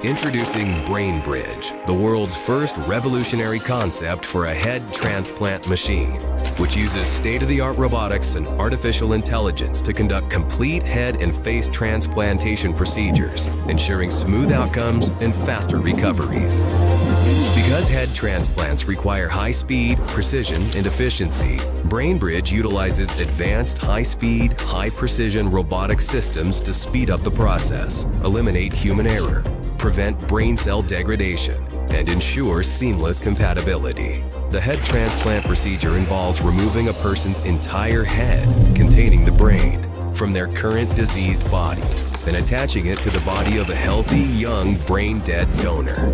Introducing Brain Bridge, the world's first revolutionary concept for a head transplant machine, which uses state-of-the-art robotics and artificial intelligence to conduct complete head and face transplantation procedures, ensuring smooth outcomes and faster recoveries. Because head transplants require high speed, precision, and efficiency, Brain Bridge utilizes advanced high-speed, high-precision robotic systems to speed up the process, eliminate human error, prevent brain cell degradation, and ensure seamless compatibility. The head transplant procedure involves removing a person's entire head containing the brain from their current diseased body and attaching it to the body of a healthy, young, brain-dead donor.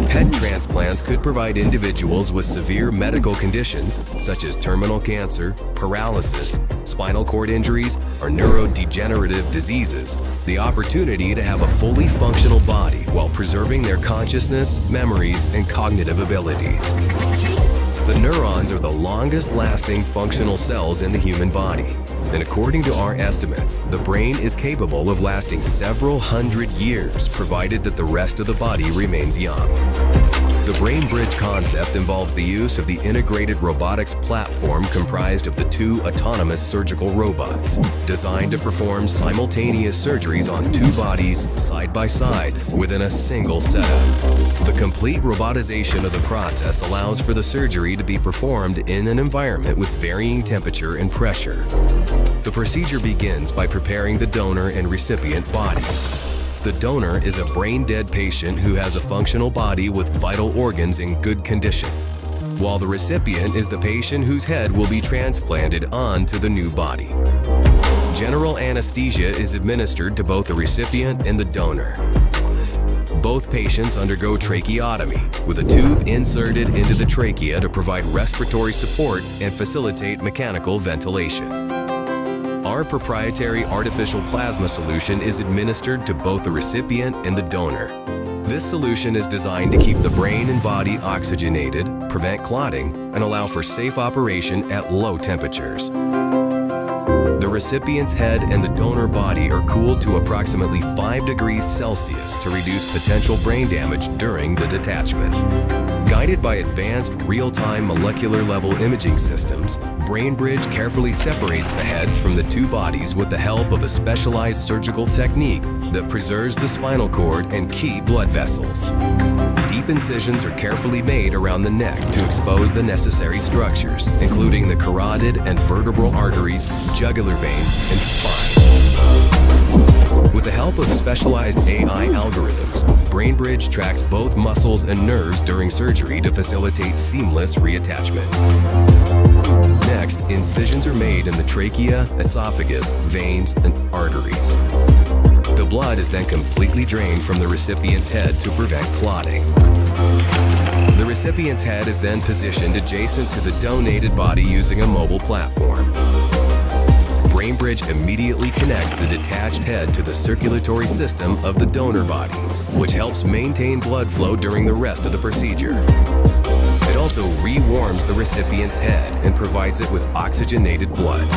Head transplants could provide individuals with severe medical conditions such as terminal cancer, paralysis, spinal cord injuries, or neurodegenerative diseases the opportunity to have a fully functional body while preserving their consciousness, memories, and cognitive abilities. The neurons are the longest-lasting functional cells in the human body, and according to our estimates, the brain is capable of lasting several hundred years provided that the rest of the body remains young. The Brain Bridge concept involves the use of the integrated robotics platform comprised of the two autonomous surgical robots, designed to perform simultaneous surgeries on two bodies side by side within a single setup. The complete robotization of the process allows for the surgery to be performed in an environment with varying temperature and pressure. The procedure begins by preparing the donor and recipient bodies. The donor is a brain-dead patient who has a functional body with vital organs in good condition, while the recipient is the patient whose head will be transplanted onto the new body. General anesthesia is administered to both the recipient and the donor. Both patients undergo tracheotomy, with a tube inserted into the trachea to provide respiratory support and facilitate mechanical ventilation. Our proprietary artificial plasma solution is administered to both the recipient and the donor. This solution is designed to keep the brain and body oxygenated, prevent clotting, and allow for safe operation at low temperatures. The recipient's head and the donor body are cooled to approximately 5 degrees Celsius to reduce potential brain damage during the detachment. Guided by advanced real-time molecular-level imaging systems, Brain Bridge carefully separates the heads from the two bodies with the help of a specialized surgical technique that preserves the spinal cord and key blood vessels. Deep incisions are carefully made around the neck to expose the necessary structures, including the carotid and vertebral arteries, jugular veins, and spine. With the help of specialized AI algorithms, Brain Bridge tracks both muscles and nerves during surgery to facilitate seamless reattachment. Next, incisions are made in the trachea, esophagus, veins, and arteries. The blood is then completely drained from the recipient's head to prevent clotting. The recipient's head is then positioned adjacent to the donated body using a mobile platform. Brain Bridge immediately connects the detached head to the circulatory system of the donor body, which helps maintain blood flow during the rest of the procedure. It also re-warms the recipient's head and provides it with oxygenated blood.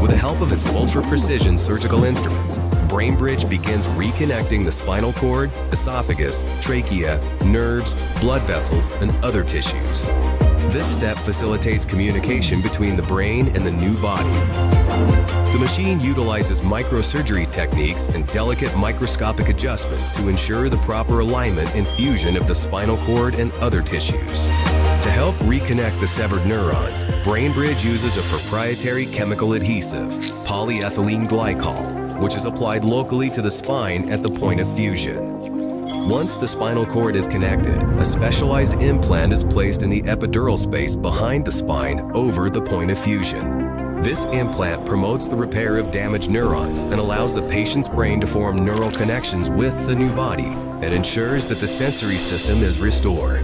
With the help of its ultra-precision surgical instruments, Brain Bridge begins reconnecting the spinal cord, esophagus, trachea, nerves, blood vessels, and other tissues. This step facilitates communication between the brain and the new body. The machine utilizes microsurgery techniques and delicate microscopic adjustments to ensure the proper alignment and fusion of the spinal cord and other tissues. To help reconnect the severed neurons, Brain Bridge uses a proprietary chemical adhesive, polyethylene glycol, which is applied locally to the spine at the point of fusion. Once the spinal cord is connected, a specialized implant is placed in the epidural space behind the spine over the point of fusion. This implant promotes the repair of damaged neurons and allows the patient's brain to form neural connections with the new body and ensures that the sensory system is restored.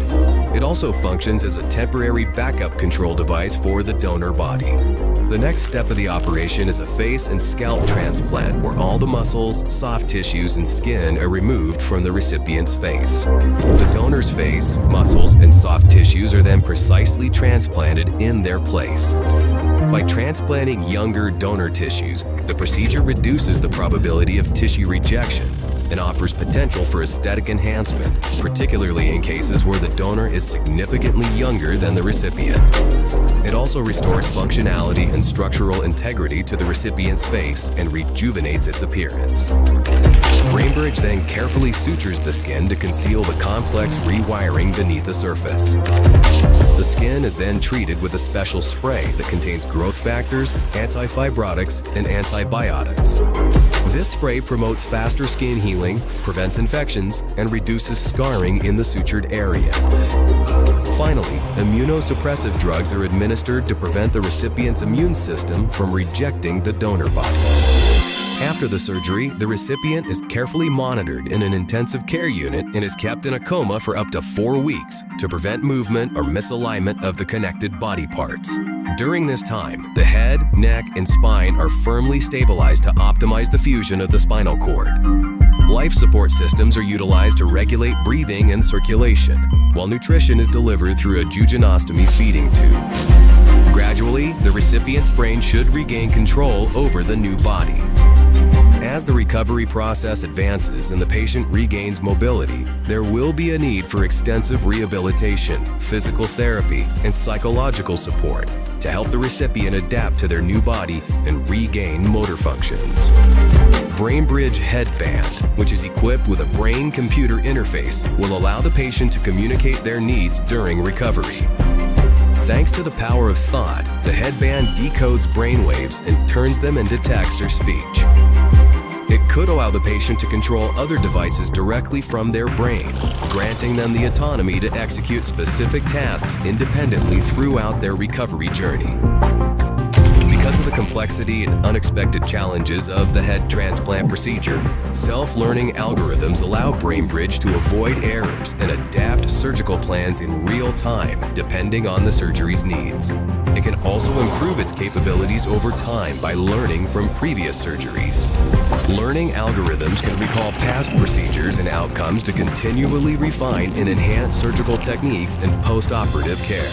It also functions as a temporary backup control device for the donor body. The next step of the operation is a face and scalp transplant where all the muscles, soft tissues, and skin are removed from the recipient's face. The donor's face, muscles, and soft tissues are then precisely transplanted in their place. By transplanting younger donor tissues, the procedure reduces the probability of tissue rejection and offers potential for aesthetic enhancement, particularly in cases where the donor is significantly younger than the recipient. It also restores functionality and structural integrity to the recipient's face and rejuvenates its appearance. BrainBridge then carefully sutures the skin to conceal the complex rewiring beneath the surface. The skin is then treated with a special spray that contains growth factors, anti-fibrotics, and antibiotics. This spray promotes faster skin healing, prevents infections, and reduces scarring in the sutured area. Finally, immunosuppressive drugs are administered to prevent the recipient's immune system from rejecting the donor body. After the surgery, the recipient is carefully monitored in an intensive care unit and is kept in a coma for up to 4 weeks to prevent movement or misalignment of the connected body parts. During this time, the head, neck, and spine are firmly stabilized to optimize the fusion of the spinal cord. Life support systems are utilized to regulate breathing and circulation, while nutrition is delivered through a jejunostomy feeding tube. Gradually, the recipient's brain should regain control over the new body. As the recovery process advances and the patient regains mobility, there will be a need for extensive rehabilitation, physical therapy, and psychological support to help the recipient adapt to their new body and regain motor functions. BrainBridge Headband, which is equipped with a brain-computer interface, will allow the patient to communicate their needs during recovery. Thanks to the power of thought, the headband decodes brainwaves and turns them into text or speech. It could allow the patient to control other devices directly from their brain, granting them the autonomy to execute specific tasks independently throughout their recovery journey. Because of the complexity and unexpected challenges of the head transplant procedure, self-learning algorithms allow BrainBridge to avoid errors and adapt surgical plans in real time, depending on the surgery's needs. It can also improve its capabilities over time by learning from previous surgeries. Learning algorithms can recall past procedures and outcomes to continually refine and enhance surgical techniques and post-operative care.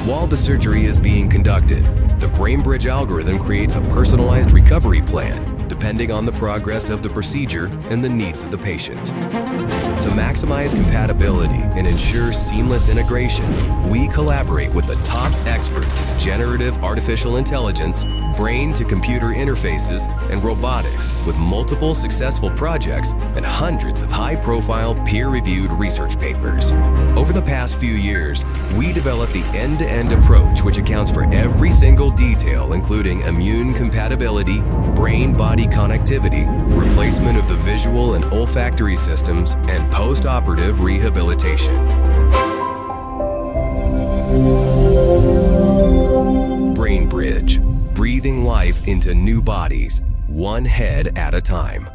While the surgery is being conducted, the BrainBridge algorithm creates a personalized recovery plan depending on the progress of the procedure and the needs of the patient. To maximize compatibility and ensure seamless integration, we collaborate with the top experts in generative artificial intelligence, brain-to-computer interfaces, and robotics, with multiple successful projects and hundreds of high-profile peer-reviewed research papers. Over the past few years, we developed the end-to-end approach, which accounts for every single detail, including immune compatibility, brain-body connectivity, replacement of the visual and olfactory systems, and post-operative rehabilitation. BrainBridge, breathing life into new bodies, one head at a time.